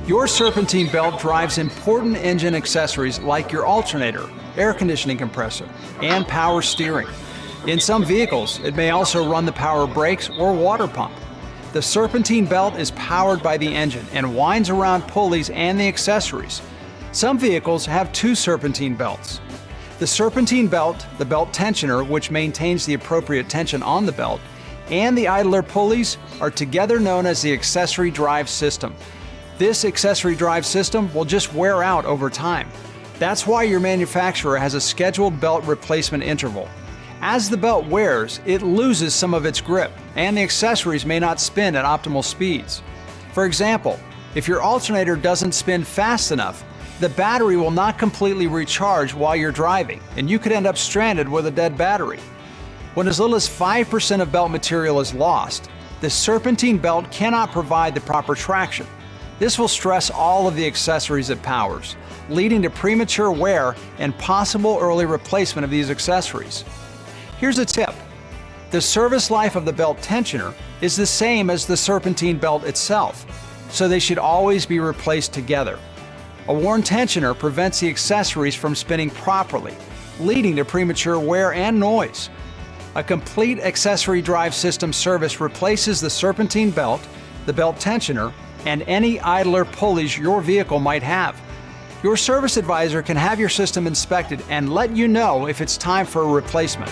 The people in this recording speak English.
Your Serpentine belt drives important engine accessories like your alternator, air conditioning compressor, and power steering. In some vehicles, it may also run the power brakes or water pump. The Serpentine belt is powered by the engine and winds around pulleys and the accessories. Some vehicles have two Serpentine belts. The Serpentine belt, the belt tensioner, which maintains the appropriate tension on the belt, and the idler pulleys are together known as the accessory drive system. This accessory drive system will just wear out over time. That's why your manufacturer has a scheduled belt replacement interval. As the belt wears, it loses some of its grip, and the accessories may not spin at optimal speeds. For example, if your alternator doesn't spin fast enough, the battery will not completely recharge while you're driving, and you could end up stranded with a dead battery. When as little as 5% of belt material is lost, the Serpentine belt cannot provide the proper traction. This will stress all of the accessories it powers, leading to premature wear and possible early replacement of these accessories. Here's a tip. The service life of the belt tensioner is the same as the Serpentine belt itself, so they should always be replaced together. A worn tensioner prevents the accessories from spinning properly, leading to premature wear and noise. A complete accessory drive system service replaces the Serpentine belt, the belt tensioner, and any idler pulleys your vehicle might have. Your service advisor can have your system inspected and let you know if it's time for a replacement.